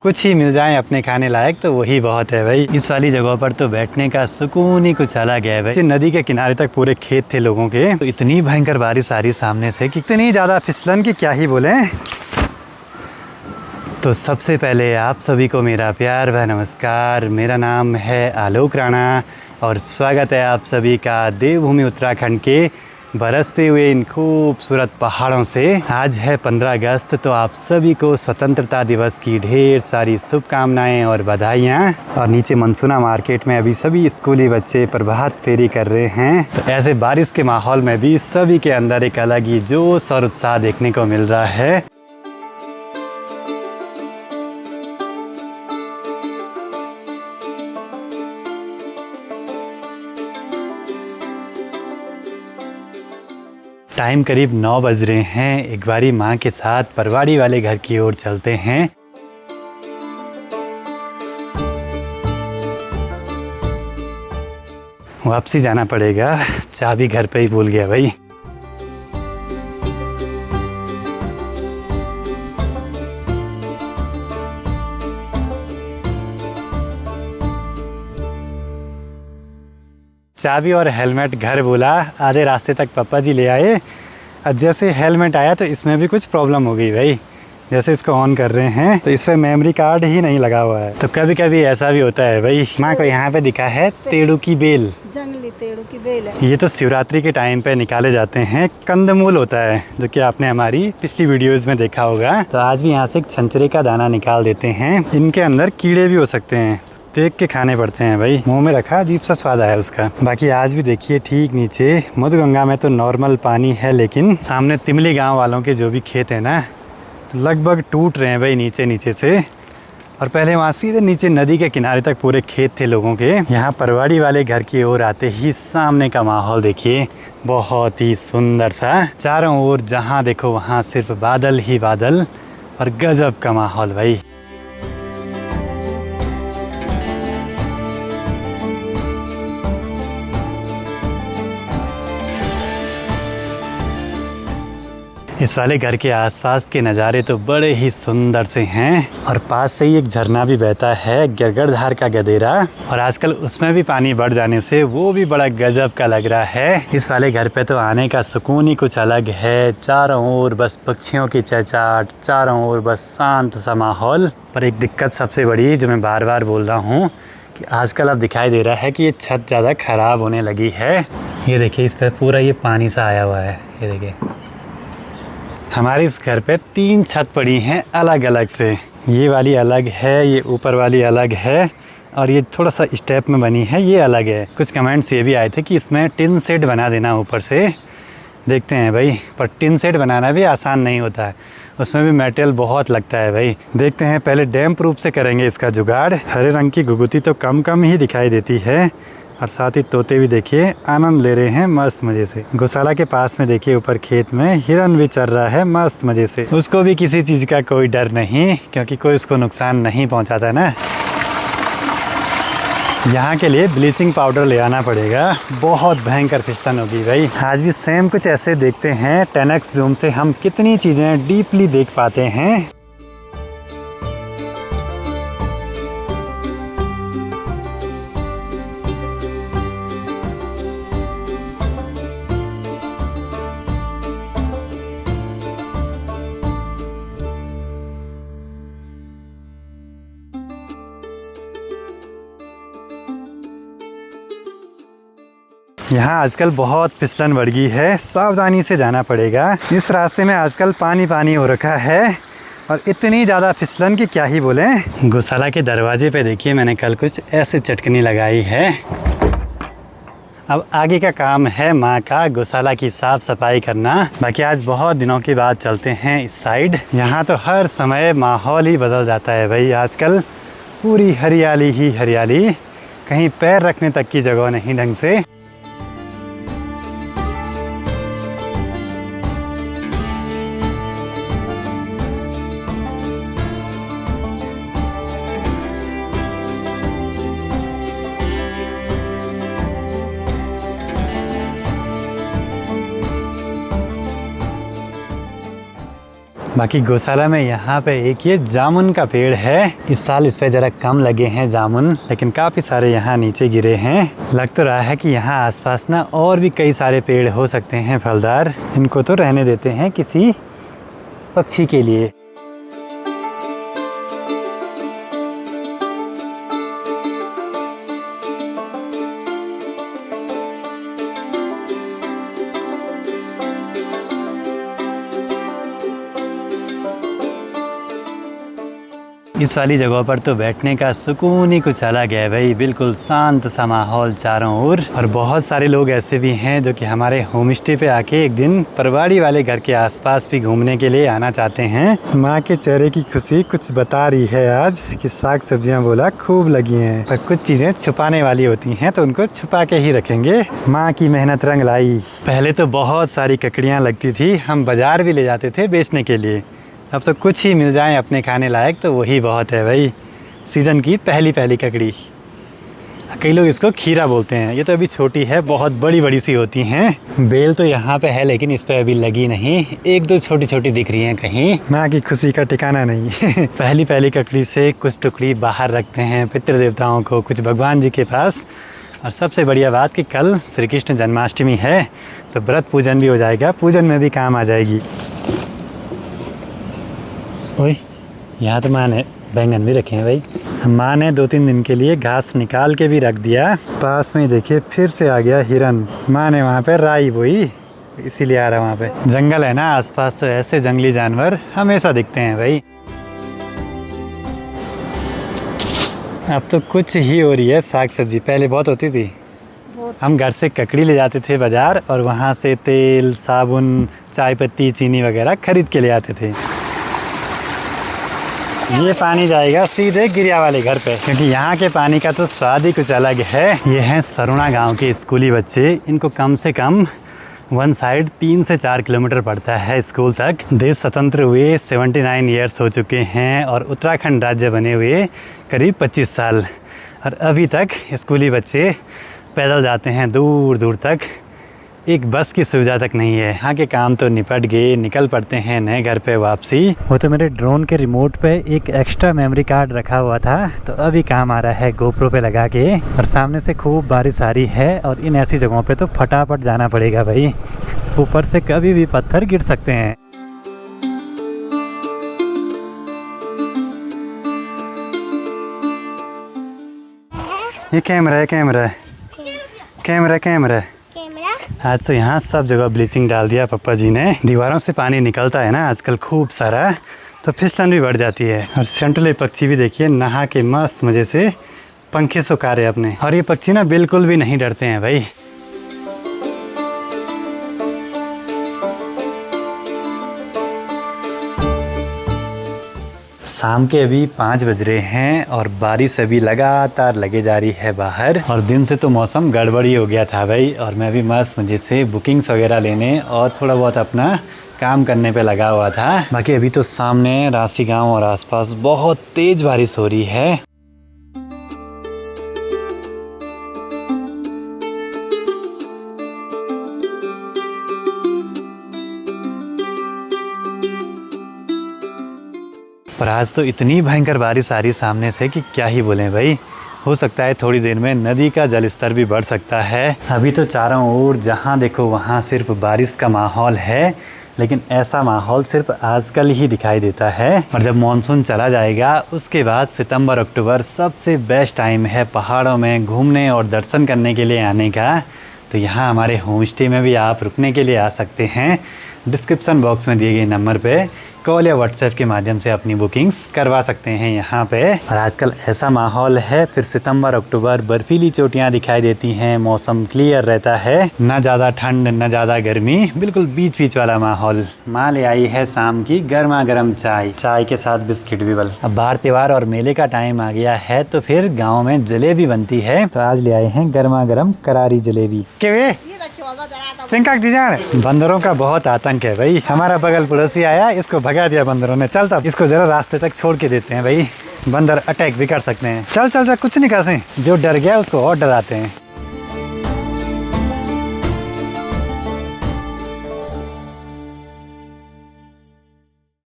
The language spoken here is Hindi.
कुछ ही मिल जाए अपने खाने लायक तो वही बहुत है भाई। इस वाली जगह पर तो बैठने का सुकून ही कुछ अलग है भाई। नदी के किनारे तक पूरे खेत थे लोगों के, तो इतनी भयंकर बारिश आ रही सामने से कि इतनी ज़्यादा फिसलन की क्या ही बोले। तो सबसे पहले आप सभी को मेरा प्यार व नमस्कार। मेरा नाम है आलोक राणा और स्वागत है आप सभी का देवभूमि उत्तराखंड के बरसते हुए इन खूबसूरत पहाड़ों से। आज है 15 अगस्त, तो आप सभी को स्वतंत्रता दिवस की ढेर सारी शुभकामनाएं और बधाइयाँ। और नीचे मनसूना मार्केट में अभी सभी स्कूली बच्चे प्रभात फेरी कर रहे हैं। तो ऐसे बारिश के माहौल में भी सभी के अंदर एक अलग ही जोश और उत्साह देखने को मिल रहा है। टाइम करीब 9 बज रहे हैं। एक बारी माँ के साथ परवाड़ी वाले घर की ओर चलते हैं। वापसी जाना पड़ेगा, चाबी घर पे ही भूल गया भाई। चाबी और हेलमेट घर बोला, आधे रास्ते तक पापा जी ले आए। अब जैसे हेलमेट आया तो इसमें भी कुछ प्रॉब्लम हो गई भाई। जैसे इसको ऑन कर रहे हैं तो इस पर मेमोरी कार्ड ही नहीं लगा हुआ है। तो कभी कभी ऐसा भी होता है भाई। माँ को यहाँ पे दिखा है तेड़ू की बेल, जंगली तेड़ू की बेल है। ये तो शिवरात्रि के टाइम पे निकाले जाते हैं। कंदमूल होता है जो कि आपने हमारी पिछली वीडियोस में देखा होगा। तो आज भी यहाँ से एक छंचरे का दाना निकाल देते हैं। इनके अंदर कीड़े भी हो सकते हैं, देख के खाने पड़ते हैं भाई। मुंह में रखा, अजीब सा स्वाद आया उसका। बाकी आज भी देखिए ठीक नीचे मधुगंगा में तो नॉर्मल पानी है, लेकिन सामने तिमली गांव वालों के जो भी खेत है ना, तो लगभग टूट रहे हैं भाई नीचे नीचे से। और पहले वहाँ सीधे नीचे नदी के किनारे तक पूरे खेत थे लोगों के। यहाँ परवाड़ी वाले घर की ओर आते ही सामने का माहौल देखिए, बहुत ही सुंदर सा। चारों ओर जहाँ देखो वहाँ सिर्फ बादल ही बादल और गजब का माहौल भाई। इस वाले घर के आसपास के नज़ारे तो बड़े ही सुंदर से हैं। और पास से ही एक झरना भी बहता है, गिरगढ़धार का गदेरा। और आजकल उसमें भी पानी बढ़ जाने से वो भी बड़ा गजब का लग रहा है। इस वाले घर पे तो आने का सुकून ही कुछ अलग है। चारों ओर बस पक्षियों की चहचहाट, चारों ओर बस शांत सा माहौल। पर एक दिक्कत सबसे बड़ी जो मैं बार बार बोल रहा हूँ कि आजकल अब दिखाई दे रहा है कि ये छत ज़्यादा ख़राब होने लगी है। ये देखिए इस पर पूरा ये पानी सा आया हुआ है। ये देखिए हमारे इस घर पे 3 छत पड़ी हैं अलग अलग से। ये वाली अलग है, ये ऊपर वाली अलग है और ये थोड़ा सा स्टेप में बनी है, ये अलग है। कुछ कमेंट्स ये भी आए थे कि इसमें टिन शेड बना देना ऊपर से। देखते हैं भाई, पर टिन शेड बनाना भी आसान नहीं होता है, उसमें भी मटेरियल बहुत लगता है भाई। देखते हैं, पहले डैम प्रूफ से करेंगे इसका जुगाड़। हरे रंग की घुघुती तो कम कम ही दिखाई देती है और साथ ही तोते भी देखिए आनंद ले रहे हैं मस्त मज़े से। गौशाला के पास में देखिए ऊपर खेत में हिरन भी चल रहा है मस्त मज़े से। उसको भी किसी चीज़ का कोई डर नहीं, क्योंकि कोई उसको नुकसान नहीं पहुंचाता ना। यहाँ के लिए ब्लीचिंग पाउडर ले आना पड़ेगा, बहुत भयंकर फिसलन होगी भाई। आज भी सेम कुछ ऐसे देखते हैं। 10x जूम से हम कितनी चीज़ें डीपली देख पाते हैं। यहाँ आजकल बहुत फिसलन बढ़ गई है, सावधानी से जाना पड़ेगा। इस रास्ते में आजकल पानी पानी हो रखा है और इतनी ज़्यादा फिसलन की क्या ही बोलें। गौशाला के दरवाजे पे देखिए मैंने कल कुछ ऐसे चटकनी लगाई है। अब आगे का काम है माँ का गौशाला की साफ़ सफाई करना। बाकी आज बहुत दिनों के बाद चलते हैं इस साइड। यहाँ तो हर समय माहौल ही बदल जाता है भाई। आजकल पूरी हरियाली ही हरियाली, कहीं पैर रखने तक की जगह नहीं ढंग से। बाकी गौशाला में यहाँ पे एक ये जामुन का पेड़ है। इस साल इस पे ज़रा कम लगे हैं जामुन, लेकिन काफ़ी सारे यहाँ नीचे गिरे हैं। लग तो रहा है कि यहाँ आसपास ना और भी कई सारे पेड़ हो सकते हैं फलदार। इनको तो रहने देते हैं किसी पक्षी के लिए। इस वाली जगह पर तो बैठने का सुकून ही कुछ अलग है भाई। बिल्कुल शांत सा माहौल चारों ओर, और बहुत सारे लोग ऐसे भी हैं जो कि हमारे होम स्टे पे आके एक दिन परवाड़ी वाले घर के आसपास भी घूमने के लिए आना चाहते हैं। माँ के चेहरे की खुशी कुछ बता रही है आज कि साग सब्जियाँ बोला खूब लगी हैं, पर कुछ चीज़ें छुपाने वाली होती हैं तो उनको छुपा के ही रखेंगे। माँ की मेहनत रंग लाई। पहले तो बहुत सारी ककड़ियाँ लगती थी, हम बाज़ार भी ले जाते थे बेचने के लिए। अब तो कुछ ही मिल जाए अपने खाने लायक तो वही बहुत है भाई। सीज़न की पहली ककड़ी, कई लोग इसको खीरा बोलते हैं। ये तो अभी छोटी है, बहुत बड़ी बड़ी सी होती हैं। बेल तो यहाँ पे है लेकिन इस पे अभी लगी नहीं, एक दो छोटी छोटी दिख रही हैं कहीं। माँ की खुशी का ठिकाना नहीं। पहली ककड़ी से कुछ टुकड़ी बाहर रखते हैं पितृ देवताओं को, कुछ भगवान जी के पास। और सबसे बढ़िया बात कि कल श्री कृष्ण जन्माष्टमी है तो व्रत पूजन भी हो जाएगा, पूजन में भी काम आ जाएगी। ओए, यहाँ तो माँ ने बैंगन भी रखे हैं भाई। माँ ने 2-3 दिन के लिए घास निकाल के भी रख दिया। पास में ही देखिए फिर से आ गया हिरन। माँ ने वहाँ पे राई बोई, इसीलिए आ रहा वहाँ पे। जंगल है ना आसपास, तो ऐसे जंगली जानवर हमेशा दिखते हैं भाई। अब तो कुछ ही हो रही है साग सब्जी, पहले बहुत होती थी। हम घर से ककड़ी ले जाते थे बाज़ार और वहाँ से तेल, साबुन, चाय पत्ती, चीनी वगैरह खरीद के ले आते थे। ये पानी जाएगा सीधे गिरिया वाले घर पे, क्योंकि यहाँ के पानी का तो स्वाद ही कुछ अलग है। ये हैं सरुणा गांव के स्कूली बच्चे। इनको कम से कम वन साइड 3 से 4 किलोमीटर पड़ता है स्कूल तक। देश स्वतंत्र हुए 79 ईयर्स हो चुके हैं और उत्तराखंड राज्य बने हुए करीब 25 साल, और अभी तक स्कूली बच्चे पैदल जाते हैं दूर दूर तक। एक बस की सुविधा तक नहीं है। यहाँ के काम तो निपट गए, निकल पड़ते हैं नए घर पे वापसी। वो तो मेरे ड्रोन के रिमोट पे एक एक्स्ट्रा मेमोरी कार्ड रखा हुआ था, तो अभी काम आ रहा है गोप्रो पे लगा के। और सामने से खूब बारिश आ रही है और इन ऐसी जगहों पे तो फटाफट जाना पड़ेगा भाई, ऊपर से कभी भी पत्थर गिर सकते हैं। ये कैमरा आज तो यहाँ सब जगह ब्लीचिंग डाल दिया पप्पा जी ने। दीवारों से पानी निकलता है ना आजकल खूब सारा, तो फिसलन भी बढ़ जाती है। और सेंटरले पक्षी भी देखिए नहा के मस्त मज़े से पंखे सुखा रहे अपने। और ये पक्षी ना बिल्कुल भी नहीं डरते हैं भाई। शाम के अभी 5 बज रहे हैं और बारिश अभी लगातार लगे जा रही है बाहर। और दिन से तो मौसम गड़बड़ी हो गया था भाई, और मैं भी मस्त मजे से बुकिंग्स वगैरह लेने और थोड़ा बहुत अपना काम करने पे लगा हुआ था। बाकी अभी तो सामने राशि गांव और आसपास बहुत तेज़ बारिश हो रही है। पर आज तो इतनी भयंकर बारिश आ रही सामने से कि क्या ही बोलें भाई। हो सकता है थोड़ी देर में नदी का जलस्तर भी बढ़ सकता है। अभी तो चारों ओर जहाँ देखो वहाँ सिर्फ बारिश का माहौल है, लेकिन ऐसा माहौल सिर्फ आजकल ही दिखाई देता है। और जब मानसून चला जाएगा उसके बाद सितंबर अक्टूबर सबसे बेस्ट टाइम है पहाड़ों में घूमने और दर्शन करने के लिए आने का। तो यहाँ हमारे होम स्टे में भी आप रुकने के लिए आ सकते हैं। डिस्क्रिप्शन बॉक्स में दिए गए नंबर पे कॉल या व्हाट्सएप के माध्यम से अपनी बुकिंग्स करवा सकते हैं यहाँ पे। और आजकल ऐसा माहौल है, फिर सितंबर अक्टूबर बर्फीली चोटियाँ दिखाई देती हैं, मौसम क्लियर रहता है, ना ज़्यादा ठंड ना ज़्यादा गर्मी, बिल्कुल बीच बीच वाला माहौल। माँ ले आई है शाम की गर्मा गर्म चाय के साथ बिस्किट भी बल। अब बाहर त्योहार और मेले का टाइम आ गया है तो फिर गाँव में जलेबी बनती है, तो आज ले आए हैं गर्मा गर्म करारी जलेबी। बंदरों का बहुत आतंक है भाई। हमारा बगल पड़ोसी आया, इसको भगा दिया बंदरों ने। चल तब इसको जरा रास्ते तक छोड़ के देते हैं भाई, बंदर अटैक भी कर सकते हैं। चल कुछ नहीं कर सकते, जो डर गया उसको और डराते हैं।